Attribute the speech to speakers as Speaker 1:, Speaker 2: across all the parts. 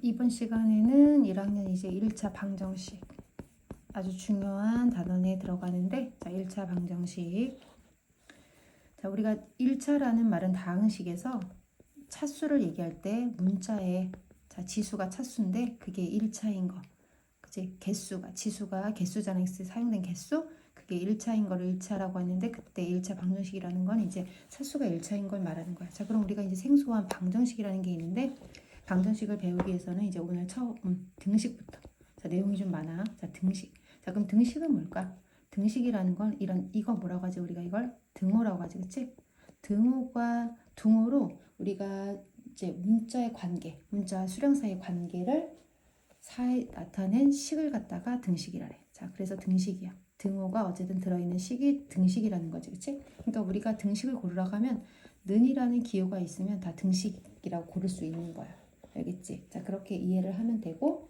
Speaker 1: 이번 시간에는 1학년 이제 1차 방정식 아주 중요한 단원에 들어가는데, 자, 1차 방정식. 자, 우리가 1차라는 말은 다항식에서 차수를 얘기할 때 문자에, 자, 지수가 차수인데 그게 1차인 거. 그치? 개수가, 지수가 개수잖아. X 사용된 개수. 그게 1차인 거를 1차라고 하는데, 그때 1차 방정식이라는 건 이제 차수가 1차인 걸 말하는 거야. 자, 그럼 우리가 이제 생소한 방정식이라는 게 있는데, 방정식을 배우기 위해서는 이제 오늘 처음 등식부터. 자, 내용이 좀 많아. 자, 등식. 자, 그럼 등식은 뭘까? 등식이라는 건 이거 뭐라고 하지? 우리가 이걸 등호라고 하지, 그치? 등호로 우리가 이제 문자의 관계, 문자와 수령 사이의 관계를 나타낸 식을 갖다가 등식이라 해. 자, 그래서 등식이야. 등호가 어쨌든 들어있는 식이 등식이라는 거지, 그치? 그러니까 우리가 등식을 고르라고 하면 는이라는 기호가 있으면 다 등식이라고 고를 수 있는 거야. 알겠지? 자, 그렇게 이해를 하면 되고,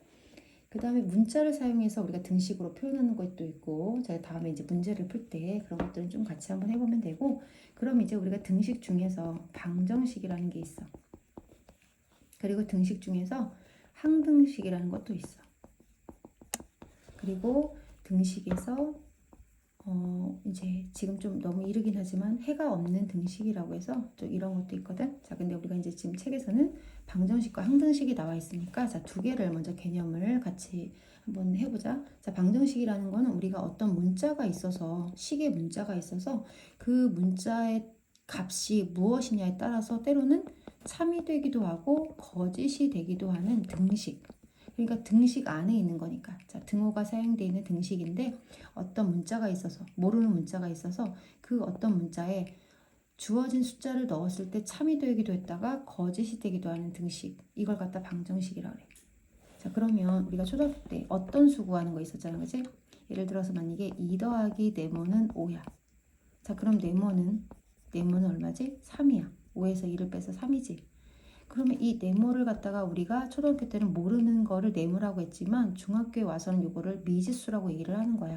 Speaker 1: 그 다음에 문자를 사용해서 우리가 등식으로 표현하는 것도 있고, 자, 다음에 이제 문제를 풀 때 그런 것들은 좀 같이 한번 해보면 되고, 그럼 이제 우리가 등식 중에서 방정식이라는 게 있어. 그리고 등식 중에서 항등식이라는 것도 있어. 그리고 등식에서 이제 지금 좀 너무 이르긴 하지만 해가 없는 등식이라고 해서 좀 이런 것도 있거든. 자, 근데 우리가 이제 지금 책에서는 방정식과 항등식이 나와 있으니까, 자, 두 개를 먼저 개념을 같이 한번 해보자. 자, 방정식이라는 거는 우리가 어떤 문자가 있어서, 식의 문자가 있어서 그 문자의 값이 무엇이냐에 따라서 때로는 참이 되기도 하고 거짓이 되기도 하는 등식. 그러니까 등식 안에 있는 거니까. 자, 등호가 사용되어 있는 등식인데, 어떤 문자가 있어서, 모르는 문자가 있어서 그 어떤 문자에 주어진 숫자를 넣었을 때 참이 되기도 했다가 거짓이 되기도 하는 등식. 이걸 갖다 방정식이라고 그래. 자, 그러면 우리가 초등학교 때 어떤 수 구하는 거 있었잖아, 그치? 예를 들어서 만약에 2 더하기 네모는 5야. 자, 그럼 네모는 얼마지? 3이야. 5에서 2를 빼서 3이지. 그러면 이 네모를 갖다가 우리가 초등학교 때는 모르는 거를 네모라고 했지만 중학교에 와서는 이거를 미지수라고 얘기를 하는 거야.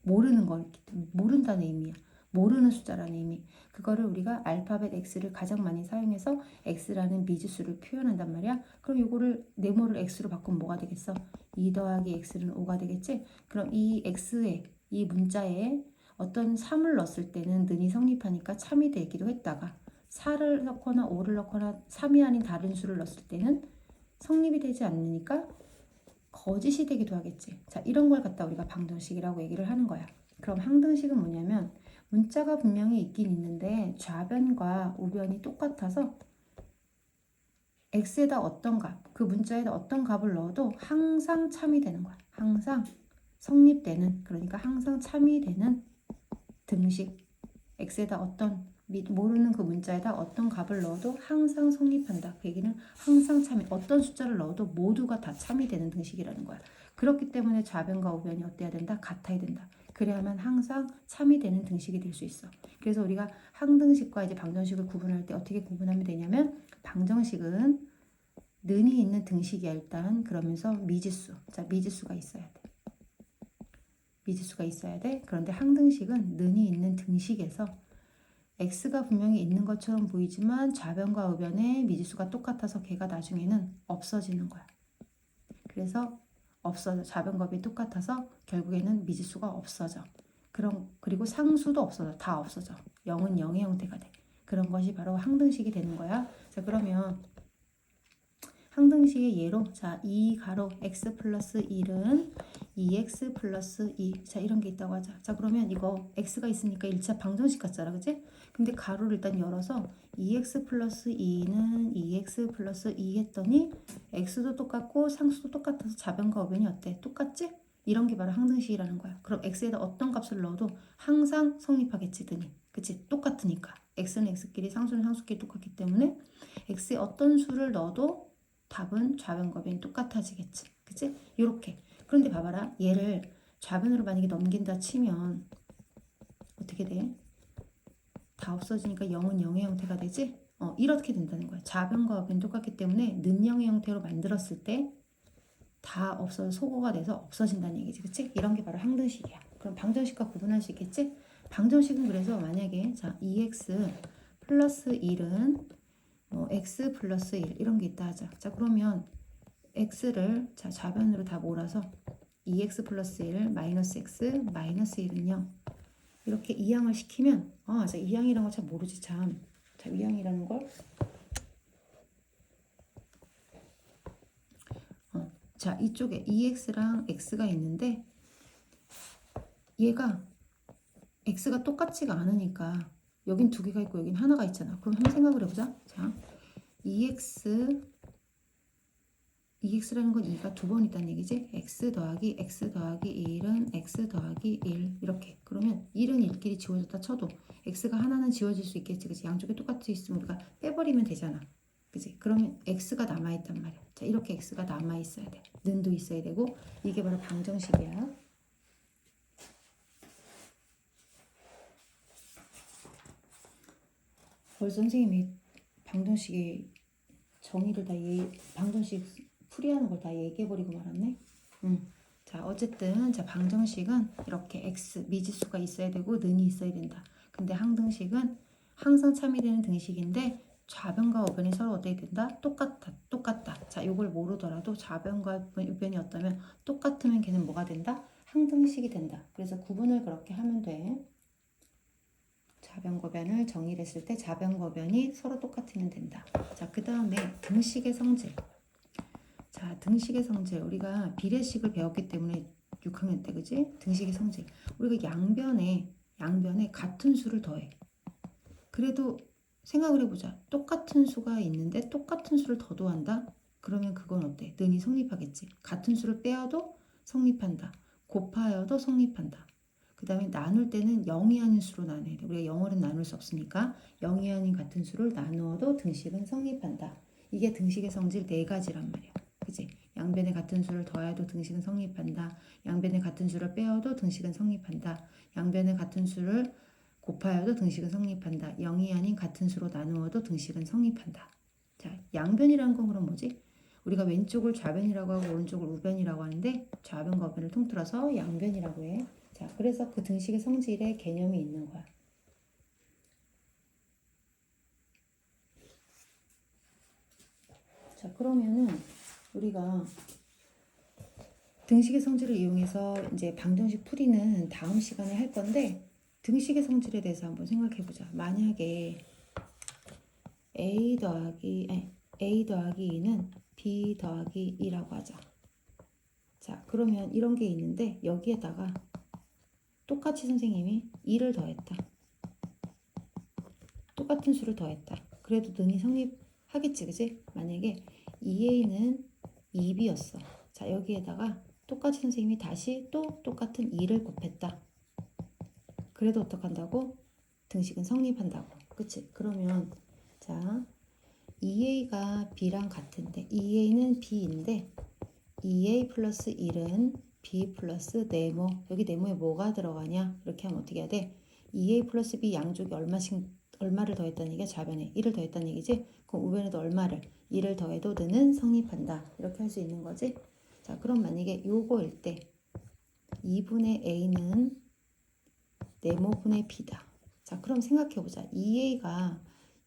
Speaker 1: 모르는 걸, 모른다는 의미야. 모르는 숫자라는 의미. 그거를 우리가 알파벳 X를 가장 많이 사용해서 X라는 미지수를 표현한단 말이야. 그럼 이거를 네모를 X로 바꾸면 뭐가 되겠어? 2 더하기 X는 5가 되겠지? 그럼 이 X에, 이 문자에 어떤 3을 넣었을 때는 는이 성립하니까 참이 되기도 했다가 4를 넣거나 5를 넣거나 3이 아닌 다른 수를 넣었을 때는 성립이 되지 않으니까 거짓이 되기도 하겠지. 자, 이런 걸 갖다 우리가 방정식이라고 얘기를 하는 거야. 그럼 항등식은 뭐냐면 문자가 분명히 있긴 있는데 좌변과 우변이 똑같아서 x에다 어떤 값, 그 문자에다 어떤 값을 넣어도 항상 참이 되는 거야. 항상 성립되는, 그러니까 항상 참이 되는 등식. x에다 어떤 모르는 그 문자에다 어떤 값을 넣어도 항상 성립한다. 그 얘기는 항상 참이, 어떤 숫자를 넣어도 모두가 다 참이 되는 등식이라는 거야. 그렇기 때문에 좌변과 우변이 어때야 된다? 같아야 된다. 그래야만 항상 참이 되는 등식이 될 수 있어. 그래서 우리가 항등식과 이제 방정식을 구분할 때 어떻게 구분하면 되냐면, 방정식은 는이 있는 등식이야 일단. 그러면서 미지수, 자, 미지수가 있어야 돼. 미지수가 있어야 돼. 그런데 항등식은 는이 있는 등식에서 x가 분명히 있는 것처럼 보이지만 좌변과 우변의 미지수가 똑같아서 걔가 나중에는 없어지는 거야. 그래서 없어져. 좌변과 우변이 똑같아서 결국에는 미지수가 없어져. 그리고 상수도 없어져. 다 없어져. 0은 0의 형태가 돼. 그런 것이 바로 항등식이 되는 거야. 자, 그러면 항등식의 예로, 자, 2 가로 x 플러스 1은 2x 플러스 2. 자, 이런 게 있다고 하자. 자, 그러면 이거 x가 있으니까 1차 방정식 같잖아, 그치? 근데 가로를 일단 열어서 2x 플러스 2는 2x 플러스 2 했더니 x도 똑같고 상수도 똑같아서 좌변과 우변이 어때? 똑같지? 이런 게 바로 항등식이라는 거야. 그럼 x에다 어떤 값을 넣어도 항상 성립하겠지, 드니. 그치? 똑같으니까. x는 x끼리, 상수는 상수끼리 똑같기 때문에 x에 어떤 수를 넣어도 답은 좌변과 우변이 똑같아지겠지. 그치? 요렇게. 그런데 봐봐라. 얘를 좌변으로 만약에 넘긴다 치면 어떻게 돼? 다 없어지니까 0은 0의 형태가 되지? 이렇게 된다는 거야. 좌변과 우변이 똑같기 때문에 는 0의 형태로 만들었을 때 다 없어져, 소거가 돼서 없어진다는 얘기지. 그치? 이런 게 바로 항등식이야. 그럼 방정식과 구분할 수 있겠지? 방정식은 그래서 만약에 자 2x 플러스 1은 x 플러스 1 이런 게 있다 하자. 자, 그러면 x를 자 좌변으로 다 몰아서 2x 플러스 1 마이너스 x 마이너스 1은 0 이렇게 이항을 시키면 자 이항이란 거 참 모르지 참. 자 이항이라는 걸 자 이쪽에 2x랑 x가 있는데 얘가 x가 똑같지가 않으니까 여긴 두 개가 있고 여긴 하나가 있잖아. 그럼 한번 생각을 해보자. 자 2x라는 건 2가 두 번 있다는 얘기지. x 더하기 1은 x 더하기 1 이렇게. 그러면 1은 1끼리 지워졌다 쳐도 x가 하나는 지워질 수 있겠지. 그치? 양쪽에 똑같이 있으면 우리가 빼버리면 되잖아. 그치? 그러면 x가 남아있단 말이야. 자 이렇게 x가 남아있어야 돼. 는도 있어야 되고 이게 바로 방정식이야. 벌써 선생님이 방정식의 정의를 다 방정식 풀이하는 걸 다 얘기해버리고 말았네. 자 어쨌든 자 방정식은 이렇게 x 미지수가 있어야 되고 는이 있어야 된다. 근데 항등식은 항상 참이되는 등식인데 좌변과 우변이 서로 어떻게 된다? 똑같다. 자 요걸 모르더라도 좌변과 우변이 어떠면 똑같으면 걔는 뭐가 된다? 항등식이 된다. 그래서 구분을 그렇게 하면 돼. 좌변고변을 정의를 했을 때 좌변고변이 서로 똑같으면 된다. 자, 그 다음에 등식의 성질. 자, 등식의 성질. 우리가 비례식을 배웠기 때문에 6학년 때, 그지? 등식의 성질. 우리가 양변에 같은 수를 더해. 그래도 생각을 해보자. 똑같은 수가 있는데 똑같은 수를 더 더한다? 그러면 그건 어때? 는이 성립하겠지. 같은 수를 빼어도 성립한다. 곱하여도 성립한다. 그 다음에 나눌 때는 0이 아닌 수로 나눠야 돼. 우리가 0으로는 나눌 수 없으니까 0이 아닌 같은 수를 나누어도 등식은 성립한다. 이게 등식의 성질 4가지란 말이야. 그치? 양변에 같은 수를 더해도 등식은 성립한다. 양변에 같은 수를 빼어도 등식은 성립한다. 양변에 같은 수를 곱하여도 등식은 성립한다. 0이 아닌 같은 수로 나누어도 등식은 성립한다. 자, 양변이라는 건 그럼 뭐지? 우리가 왼쪽을 좌변이라고 하고 오른쪽을 우변이라고 하는데 좌변과 우변을 통틀어서 양변이라고 해. 자, 그래서 그 등식의 성질에 개념이 있는 거야. 자, 그러면은 우리가 등식의 성질을 이용해서 이제 방정식 풀이는 다음 시간에 할 건데 등식의 성질에 대해서 한번 생각해 보자. 만약에 a 더하기 2는 b 더하기 2라고 하자. 자, 그러면 이런 게 있는데 여기에다가 똑같이 선생님이 2를 더했다. 똑같은 수를 더했다. 그래도 능이 성립하겠지, 그지? 만약에 2a는 2b였어. 자, 여기에다가 똑같이 선생님이 다시 또 똑같은 2를 곱했다. 그래도 어떡한다고? 등식은 성립한다고. 그치? 그러면 자 2a가 b랑 같은데 2a는 b인데 2a 플러스 1은 b 플러스 네모. 여기 네모에 뭐가 들어가냐? 이렇게 하면 어떻게 해야 돼? 2a 플러스 b 양쪽이 얼마를 더했다는 얘기야? 좌변에 1을 더했다는 얘기지? 그럼 우변에도 얼마를? 2를 더해도 는은 성립한다. 이렇게 할 수 있는 거지? 자, 그럼 만약에 요거일 때 2분의 a는 네모분의 b다. 자, 그럼 생각해보자. 2a가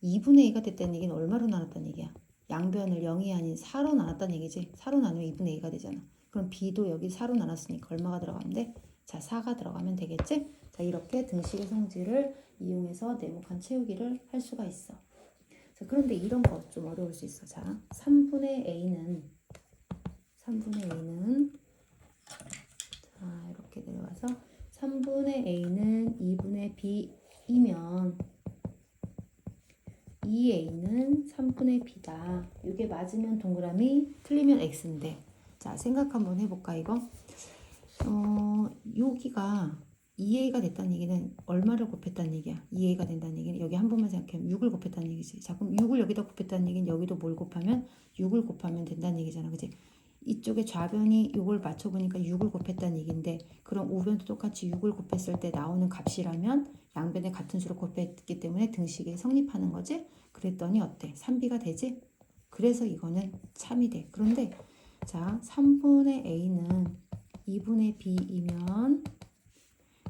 Speaker 1: 2분의 2가 됐다는 얘기는 얼마로 나눴다는 얘기야? 양변을 0이 아닌 4로 나눴다는 얘기지. 4로 나누면 2분의 2가 되잖아. 그럼 b도 여기 4로 나눴으니까 얼마가 들어가면 돼? 자, 4가 들어가면 되겠지? 자, 이렇게 등식의 성질을 이용해서 네모칸 채우기를 할 수가 있어. 자, 그런데 이런 거 좀 어려울 수 있어. 자, 3분의 a는 자, 이렇게 내려와서 3분의 a는 2분의 b이면 2a는 3분의 b다. 이게 맞으면 동그라미, 틀리면 x인데. 자, 생각 한번 해볼까 이거? 여기가 2a가 됐다는 얘기는 얼마를 곱했다는 얘기야? 2a가 된다는 얘기는 여기 한 번만 생각하면 6을 곱했다는 얘기지. 자, 그럼 6을 여기다 곱했다는 얘기는 여기도 뭘 곱하면 6을 곱하면 된다는 얘기잖아. 그치? 이쪽에 좌변이 6을 맞춰보니까 6을 곱했다는 얘기인데 그럼 우변도 똑같이 6을 곱했을 때 나오는 값이라면 양변에 같은 수를 곱했기 때문에 등식이 성립하는 거지? 그랬더니 어때? 3b가 되지? 그래서 이거는 참이 돼. 그런데 자 3분의 a는 2분의 b이면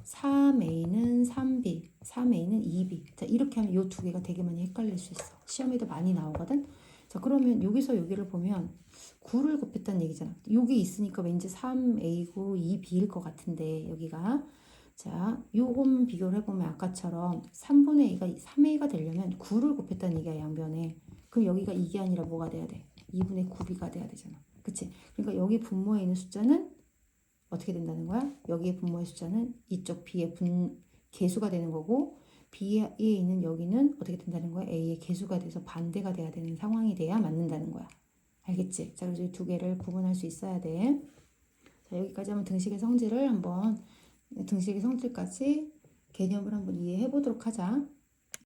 Speaker 1: 3a는 3b, 3a는 2b. 자, 이렇게 하면 이 두 개가 되게 많이 헷갈릴 수 있어. 시험에도 많이 나오거든. 자, 그러면 여기서 여기를 보면 9를 곱했다는 얘기잖아. 여기 있으니까 왠지 3A고 2B일 것 같은데 여기가 자, 요것만 비교를 해보면 아까처럼 3분의 A가 3A가 되려면 9를 곱했다는 얘기야, 양변에. 그럼 여기가 이게 아니라 뭐가 돼야 돼? 2분의 9B가 돼야 되잖아. 그치? 그러니까 여기 분모에 있는 숫자는 어떻게 된다는 거야? 여기에 분모의 숫자는 이쪽 B의 개수가 되는 거고 B에 있는 여기는 어떻게 된다는 거야? A의 개수가 돼서 반대가 돼야 되는 상황이 돼야 맞는다는 거야. 알겠지? 자, 그래서 이 두 개를 구분할 수 있어야 돼. 자, 여기까지 하면 등식의 성질을 한번 등식의 성질까지 개념을 한번 이해해 보도록 하자.